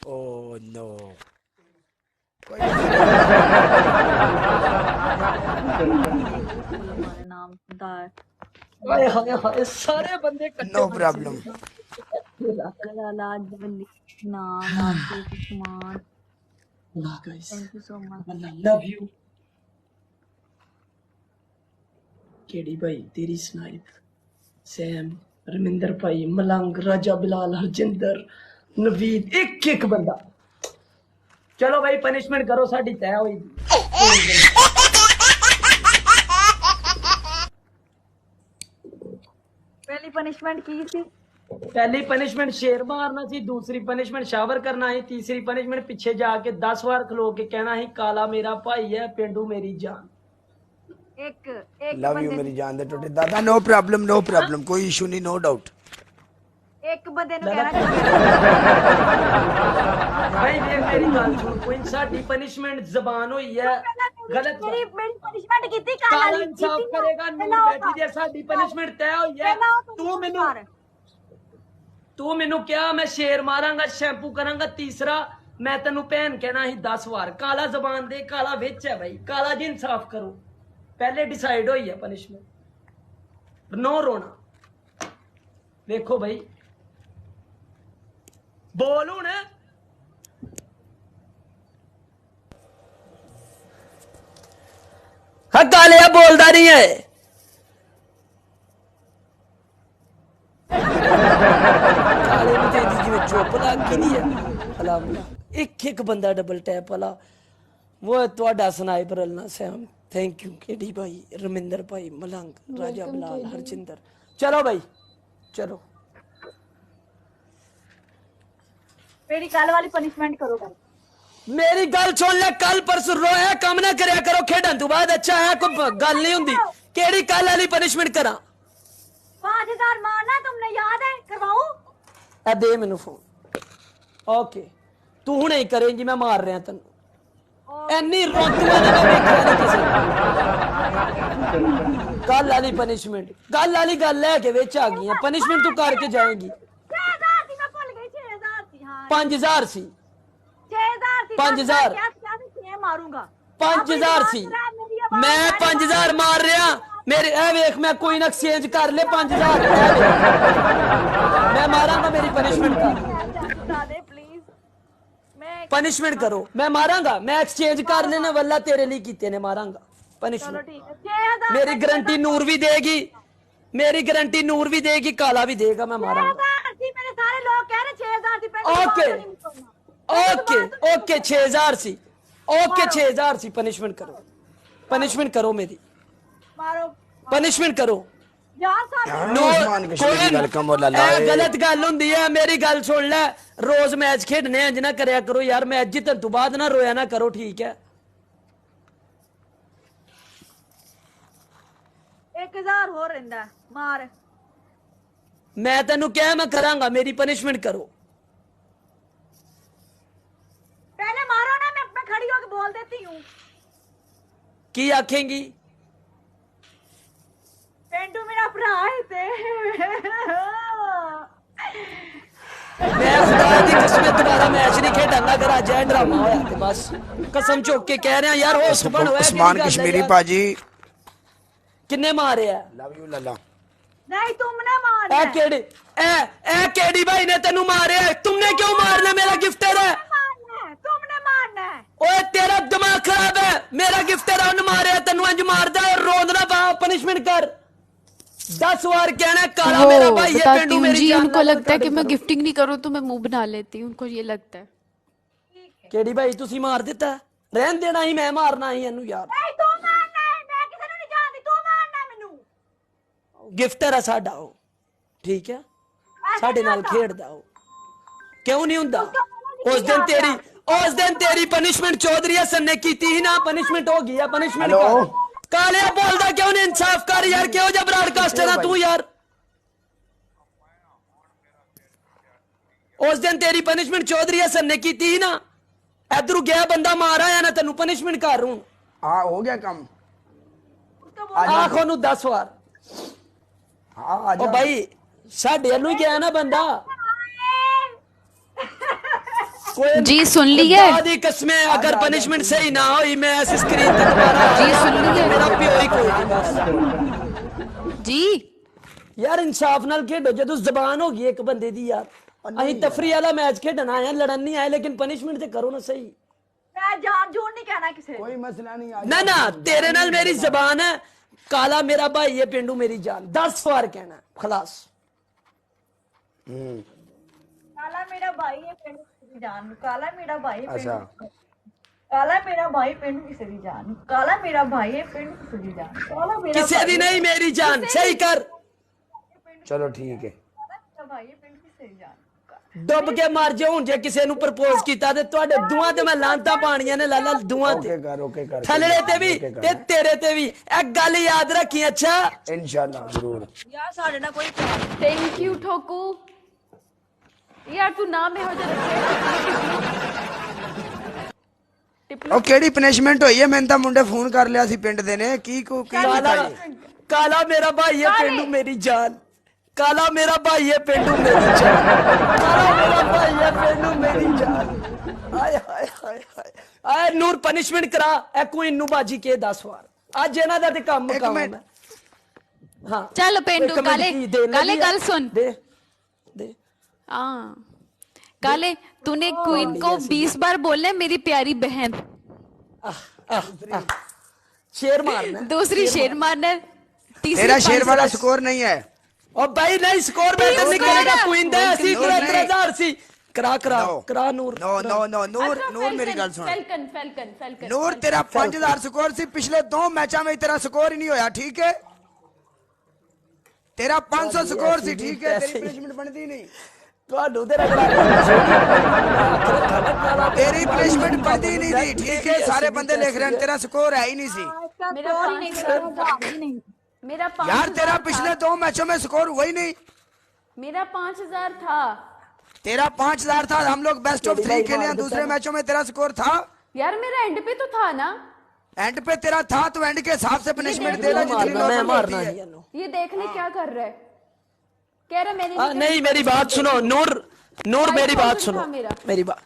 Oh no हमारे नाम दा हाय हाय हाय सारे बंदे नो प्रॉब्लम लाला जल्दी नाम Ashish Usman guys thank you so much I love you KD भाई तेरी स्नाइप सैम रमिंदर भाई मलंग राजा बिलाल हरजिंदर नवीद एक एक बंदा चलो भाई पनिशमेंट करो साडी तय हुई पहली पनिशमेंट की थी पहली पनिशमेंट शेर मारना सी दूसरी पनिशमेंट शावर करना है तीसरी पनिशमेंट पीछे जाके 10 बार खलो के कहना है काला मेरा भाई है पेंडू मेरी जान एक एक लव यू बंदे मेरी जान दे टोटे दादा नो प्रॉब्लम कोई इशू नहीं नो डाउट एक बंदे नु कहना भाई ये मेरी गल सुन कोई साडी पनिशमेंट जबान हुई है गलत मेरी पनिशमेंट कीती काला इंसाफ करेगा नूर बेटी दे साडी पनिशमेंट तय हुई है तू मेनू क्या मैं शेर मारांगा शैम्पू करांगा तीसरा मैं तेनू भैन कहना ही 10 बार काला जबान दे काला विच है भाई काला जी इंसाफ करो पहले डिसाइड हुई है पनिशमेंट नो रोना देखो भाई बोल हूं हाँ कालिया बोलता नहीं है चुप लगी नहीं है एक एक बंदा डबल टैप वाला वो थोड़ा sniper Allah Sam thank you KD भाई रमिंदर भाई मलंग राजा बिलाल हरजिंदर चलो भाई चलो मेरी कल वाली पनिशमेंट करो भाई मेरी गल सुन ले कल परसों रोया कम ना करया करो खेडन तो बाद अच्छा है कोई गल नहीं हुंदी केड़ी कल वाली पनिशमेंट करा 5000 मारना तुमने याद है करवाऊं ए दे मेनू फोन ओके तू हुणे ही करेंगी मैं मार रहा तेन एनी रोतुआ ने मैं देखिया नहीं किसी कल वाली पनिशमेंट कल वाली गल है कि विच आ गई पनिशमेंट तू करके जाएगी 6000 थी मैं भूल गई 6000 थी हां 5000 सी 6000 थी 5000 क्या क्या मारूंगा 5000 सी मैं 5000 मार रहा मेरे ए वेख मैं कोई ना एक्सचेंज कर ले 5000 मैं मारांगा मेरी पनिशमेंट कर प्लीज मैं पनिशमेंट करो मैं मारांगा मैं एक्सचेंज कर लेने वाला तेरे लिए कीते ने मारांगा पनिशमेंट मेरी गारंटी नूर भी देगी मेरी गारंटी नूर भी देगी काला भी देगा मैं मारांगा मेरे सारे लोग कह रहे 6000 थी ओके ओके ओके 6000 सी ओके 6000 सी पनिशमेंट करो मेरी मारो पनिशमेंट करो यार साहब गलत गल हुंदी है मेरी गल सुन ले रोज मैच खेडने इंज ना करया करो यार मैच जितन तो बाद ना रोया ना करो ठीक है 1000 हो रहिंदा मार मैं तेनू क्या मैं करांगा मेरी पनिशमेंट करो पहले मारो ना मैं खड़ी होकर बोल देती हूँ की आखेंगी पेंडू मेरा भरा है ते मैं खुदा दी कसम दोबारा मैच नहीं खेडांगा अगर आज ऐ ड्रामा होया ते बस कसम चुक के कह रहा यार होश बन होया उस्मान कश्मीरी पाजी किन्ने मारे है लव यू लल्ला नहीं तुमने मारना ए केडी भाई ने तेनू मारे है तुमने क्यों मारना मेरा गिफ्टर है तुमने मारना है ओए तेरा दिमाग खराब है मेरा गिफ्टर है उन्हें मारे तेनू अंज मारदा है रोंदना पा पनिशमेंट कर 10 बार कहना काला मेरा भाई है पेंडू मेरी जी जान उनको लगता है कि मैं गिफ्टिंग नहीं करूं तो मैं मुंह बना लेती हूं उनको ये लगता है केडी भाई तुसी मार दिता रहन देना ही मैं मारना ही इनू यार नहीं तू मारना है मैं किसी ਨੂੰ ਨਹੀਂ ਜਾਣਦੀ ਤੂੰ ਮਾਰਨਾ ਮੈਨੂੰ गिफ्टर है साडा ओ ठीक है साडे नाल खेडदा ओ क्यों नहीं हुंदा उस दिन तेरी पनिशमेंट चौधरी हसन ने कीती ही ना पनिशमेंट हो गई है पनिशमेंट काले बोलदा क्यों नहीं इंसाफ कर यार क्यों जा ब्रॉडकास्टर है तू यार उस दिन तेरी पनिशमेंट चौधरी हसन ने कीती ही ना इधरू गया बंदा मार आया ना तेनू पनिशमेंट कर रूं हाँ हो गया काम आखो नु 10 बार हाँ ओ भाई साडे नु गया ना बंदा जी सुन लिए दादी कसमें अगर पनिशमेंट सही ना हुई मैं ऐसी स्क्रीन तक दोबारा जी सुन लिए मेरा प्यो ही कोई नहीं। जी यार इंसाफ नाल खेडो जदों जबान हो गई एक बंदे दी यार अहीं तफरी वाला मैच खेडना आए लड़न नहीं आए लेकिन पनिशमेंट ते करो ना सही। मैं जान झूठ नहीं कहना किसी को। कोई मसला नहीं आज ना ना तेरे नाल मेरी जबान है काला मेरा भाई है पेंडू मेरी जान 10 बार कहना खलास। काला मेरा भाई है पिंड किसी जान काला मेरा भाई है अच्छा काला मेरा भाई पिंड किसी दी जान काला मेरा भाई है पिंड किसी दी जान काला मेरा किसी दी नहीं मेरी जान सही कर चलो ठीक है मेरा भाई है पिंड किसी दी जान डुब के मर जाओ हुण जे किसी नु प्रपोज कीता ते ਤੁਹਾਡੇ ਦੁਆਂ ਤੇ ਮੈਂ ਲਾਂਤਾਂ ਪਾਣੀਆਂ ਨੇ ਲਾਲਾ ਦੁਆਂ ਤੇ ओके कर ਥੱਲੇ ਤੇ ਵੀ ਤੇ ਤੇਰੇ ਤੇ ਵੀ ਇਹ ਗੱਲ ਯਾਦ ਰੱਖੀ ਅੱਛਾ इंशाल्लाह जरूर यार साढ़े ना कोई थैंक यू ठोकू यार तू नाम है हो जा ਉਹ ਕਿਹੜੀ ਪਨਿਸ਼ਮੈਂਟ ਹੋਈ ਹੈ ਮੈਨੂੰ ਤਾਂ ਮੁੰਡੇ ਫੋਨ ਕਰ ਲਿਆ ਸੀ ਪਿੰਡ ਦੇ ਨੇ ਕੀ ਕੀ काला काला मेरा भाई है पेंडू मेरी जान काला मेरा भाई है पेंडू मेरी जान काला मेरा भाई है पेंडू मेरी जान आय हाय हाय हाय आय नूर पनिशमेंट करा ए कोई इन्नू बाजी के 10 बार आज ਇਹਨਾਂ ਦਾ ਤੇ ਕੰਮ ਇੱਕ ਕੰਮ ਮਿੰਟ। ਹੈ हाँ चल पेंडू एक मिनट काले की देने काले दिया। गल सुन दे दे हाँ काले तूने क्वीन को 20 बार बोलना है मेरी प्यारी बहन शेर मारना है। दूसरी शेर मारना है, तीसरी तेरा शेर पांच- वाला स्कोर नहीं है और भाई नहीं स्कोर में तो निकलेगा क्वीन दे ਅਸੀਂ नूर नहीं। 3000 ਸੀ करा करा No. करा नूर नो नो नो नूर अच्छा, नूर मेरी फैल्कन, गल सुन फैल्कन फैल्कन फैल्कन नूर तेरा 5000 स्कोर सी पिछले 2 मैचों में तेरा स्कोर ही नहीं होया ठीक है तेरा 500 स्कोर सी ठीक है तेरी प्लेसमेंट बनती नहीं ਤੁਹਾਨੂੰ ਤੇ ਰਗੜਾ तेरी प्लेसमेंट बनती नहीं थी ठीक है सारे बंदे लिख रहे हैं तेरा स्कोर है ही नहीं सी मेरा मेरा यार 5000 तेरा था। पिछले 2 मैचों में स्कोर हुआ ही नहीं मेरा 5000 था तेरा 5000 था हम लोग बेस्ट ऑफ 3 खेले हैं दूसरे मैचों में तेरा स्कोर था यार मेरा एंड पे तो था ना एंड पे तेरा था तो एंड के हिसाब से पनिशमेंट देना जितनी मैं नॉर्मल मारना होती है नहीं है ये देखने क्या कर रहा है कह रहा मैंने नहीं मेरी बात सुनो नूर नूर मेरी 5000 बात सुनो था मेरा। मेरी बात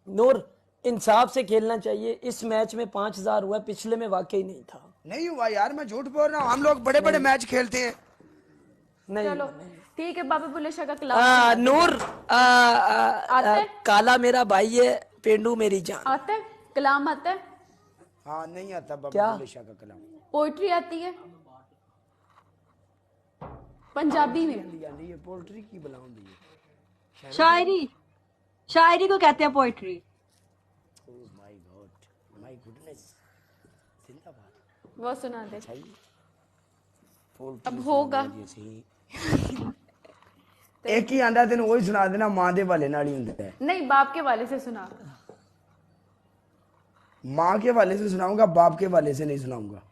नूर इंसाफ से खेलना चाहिए इस मैच में 5000 हुआ पिछले में वाकई नहीं था नहीं हुआ यार मैं झूठ बोल रहा हूँ हम लोग बड़े बड़े मैच खेलते हैं नहीं चलो ठीक है बाबा बुले शाह का क्लास नूर आता है? काला मेरा भाई है पेंडू मेरी जान आता है कलाम आता है हाँ नहीं आता बाबा क्या? बुल्ले शाह का कलाम पोइट्री आती है पंजाबी में ये पोल्ट्री की बुलाऊंगी शायरी शायरी को कहते हैं poetry my God my goodness जिंदाबाद वो सुना दे पोल्ट्री अब होगा एक ही आंदा तेन वही सुना देना मां दे वाले नाल ही हुंदा है नहीं बाप के वाले से सुना मां के वाले से सुनाऊंगा बाप के वाले से नहीं सुनाऊंगा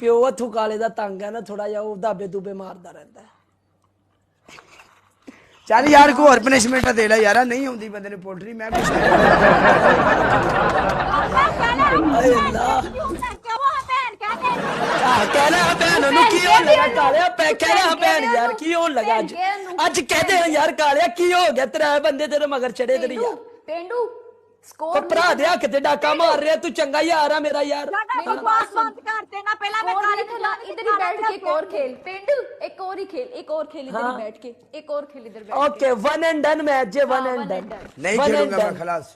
ਪਿਓ ਹੱਥੋਂ ਕਾਲੇ ਦਾ ਤੰਗ ਹੈ ਨਾ ਥੋੜਾ ਜਿਹਾ ਉਹ ਦਾਬੇ ਦੂਬੇ ਮਾਰਦਾ ਰਹਿੰਦਾ ਹੈ चल यार को और पनिशमेंट दे ला यार नहीं होंदी बंदे ने पोल्ट्री मैं कुछ ਏ ਅੱਲਾ क्या वो है बहन कहते हैं ਕਹਿਣਾ ਭੈਣ ਨੂੰ ਕੀ ਹੋਣ ਲੱਗਾ ਕਾਲਿਆ ਪੈ ਕਹਿਣਾ ਭੈਣ ਯਾਰ ਕੀ ਹੋਣ ਲੱਗਾ ਅੱਜ ਅੱਜ ਕਹਦੇ ਯਾਰ ਕਾਲਿਆ ਕੀ ਹੋ ਗਿਆ ਤੇਰਾ ਬੰਦੇ ਤੇਰੇ ਮਗਰ ਚੜੇ ਤੇਰੇ ਯਾਰ पेंडू ਤੇ स्कोर ਭਰਾ ਦੇ ਹੱਥ ਤੇ ਡਾਕਾ ਮਾਰ ਰਿਹਾ ਤੂੰ ਚੰਗਾ ਯਾਰ ਆ ਮੇਰਾ ਯਾਰ बकवास बंद कर देना पहला मैं स्कोर काले नहीं खेला, इधर ही बैठ के एक और खेल पेंडू एक और ही खेल एक और खेल इधर ही बैठ के एक और खेल इधर बैठ okay one and done match J one and one done and done. नहीं One and खेलूंगा मैं done. खलास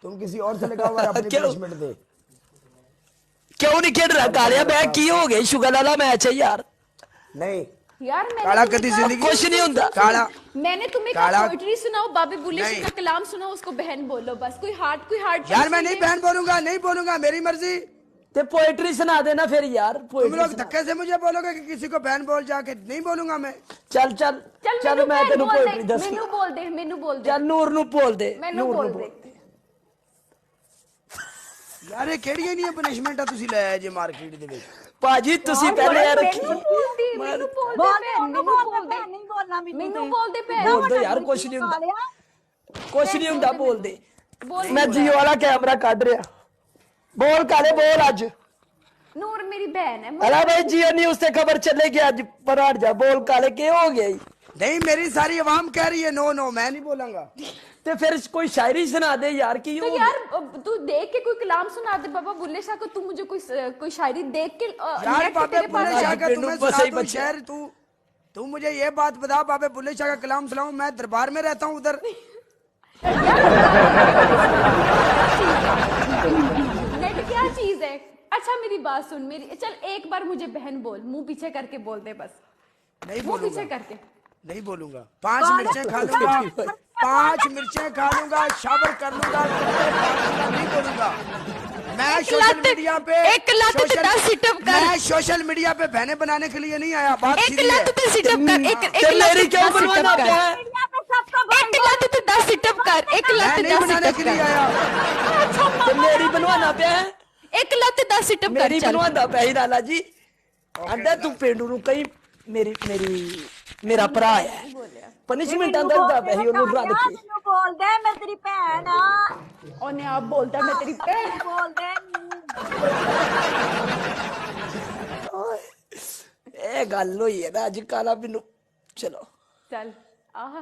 तुम किसी और से लगाओ और अपनी क्यों? पनिशमेंट दे क्यों नहीं खेल रहा कालिया मैं की हो गई शुगर वाला मैच है यार नहीं यार काला मैंने कदी जिंदगी कुछ नहीं होता काला मैंने तुम्हें काला- कहा पोइट्री सुनाओ बाबे बुल्ले नहीं। शाह का कलाम सुनाओ उसको बहन बोलो बस कोई हार्ट यार मैं नहीं बहन बोलूंगा नहीं बोलूंगा मेरी मर्जी ते पोएट्री सुना देना फिर यार तुम पोएट्री लोग धक्के से मुझे बोलोगे कि किसी को बहन बोल जाके नहीं बोलूंगा मैं चल चल चल चल मैं तेन पोएट्री दस मेनू बोल दे मेनू बोल दे चल नूर नु बोल दे मेनू नूर बोल नु दे यार ये केड़ियां नहीं पनिशमेंट ਤੁਸੀਂ ਲੈ ਆਏ ਜੇ ਮਾਰਕੀਟ ਦੇ ਵਿੱਚ पाजी तुसी पहले यार मेनू बोल दे मेनू बोल दे बोल बहन, मेनू बोल दे नहीं बोलना मेनू बोल दे बहन बोल दो यार कुछ नहीं हुंदा कुछ नहीं हुंदा बोल दे बोल मैं जियो वाला कैमरा काट रहा बोल काले बोल आज नूर मेरी बहन है अला भाई जियो न्यूज़ से खबर चलेगी आज पर हट जा बोल काले के हो गया नहीं, मेरी सारी आवाम कह रही है नो नो, मैं नहीं बोलूंगा। ते फिर कोई शायरी सुना दे यार की तो यार तू देख के कोई कलाम सुना दे बाबा बुल्ले शाह को, तू मुझे कोई शायरी देख के यार नेट पे बाबे तेरे पास बुल्ले शाह का पिंडू तुम्हें बस सुना यही दूं बच्चा। शेर, तू मुझे ये बात बता, बाबे बुल्ले शाह का कलाम सुनाऊं? मैं दरबार में रहता हूँ उधर। नेट क्या चीज है? अच्छा मेरी बात सुन, मेरी चल एक बार मुझे बहन बोल, मुंह पीछे करके बोल दे बस, नहीं मुंह पीछे बोलूंगा, करके। नहीं बोलूंगा। 5 मिर्चें खा लूंगा, 5 मिर्चें खा लूंगा, शावर कर लूंगा, नहीं बोलूंगा। मैं सोशल मीडिया पे एक लात पे 10 सिटअप कर। मैं सोशल मीडिया पे बहने बनाने के लिए नहीं आया। बात एक सीधी है। लात पे सिटअप कर, एक मेरी लात पे क्यों 10 बनवाना सिटअप क्या कर, है? एक लात पे 10 सिटअप कर, एक लात मैं पे नहीं 10 बनाने सिटअप के लिए कर, आया। ते मेरी बनवाना पे है, एक लात पे 10 सिटअप कर मेरी चल। बनवाना पे ही लाला जी। आंदा तू पेंडू नु कहीं मेरा भरा है, पनिशमेंट आंदा पे ही ओनु रद के। ਮੈਨੂੰ ਬੋਲਦੇ ਮੈਂ ਤੇਰੀ ਭੈਣ ਆ, ਉਹਨੇ ਆਪ ਬੋਲਦਾ ਮੈਂ ਤੇਰੀ ਭੈਣ। ਬੋਲਦੇ ਇਹ ਗੱਲ ਹੋਈ ਹੈ ਨਾ ਅੱਜ ਕਾਲਾ ਮੈਨੂੰ। ਚਲੋ ਚੱਲ ਆਹ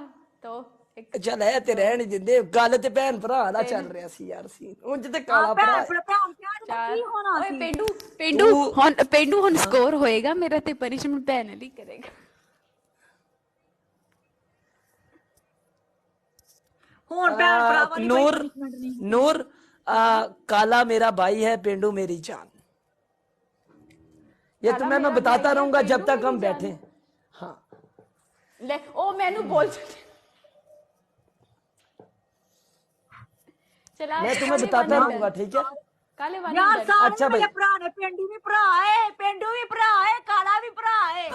ਤੋ ਇੱਕ ਚੱਲ ਹੈ ਤੇ ਰਹਿਣ ਹੀ ਦਿੰਦੇ, ਗੱਲ ਤੇ ਭੈਣ ਭਰਾ ਦਾ ਚੱਲ ਰਿਹਾ ਸੀ ਯਾਰ ਸੀ ਉਂਝ ਤੇ ਕਾਲਾ ਭਰਾ ਹੈ। ਭੈਣ ਕੀ ਹੋਣਾ ਓਏ ਸੀ? ਪਿੰਡੂ ਹੁਣ ਸਕੋਰ ਹੋਏਗਾ ਮੇਰਾ ਤੇ ਪਨਿਸ਼ਮੈਂਟ ਭੈਣ ਲਈ ਕਰੇਗਾ। ਹੁਣ ਭੈਣ ਭਰਾਵਾਂ ਦੀ नूर नूर काला मेरा भाई है, पेंडू मेरी जान। ये काला तुम्हें मैं मेरा बताता भाई है, रहूंगा जब पेंडू तक हम मेरी बैठे। हाँ ਲੈ ਉਹ ਮੈਨੂੰ ਬੋਲ चला मैं तुम्हें बताता रहूंगा, ठीक है? ਕਾਲੇ ਵਾਲੀ ਯਾਰ ਗੱਲ। ਸਾਰੇ ਅੱਛਾ ਮੇਰੇ ਬਈ। ਭਰਾ ਨੇ, ਪਿੰਡੂ ਵੀ ਭਰਾ ਏ, ਪਿੰਡੂ ਵੀ ਭਰਾ ਏ, ਕਾਲਾ ਵੀ ਭਰਾ ਏ।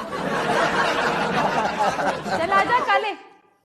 चल आजा काले।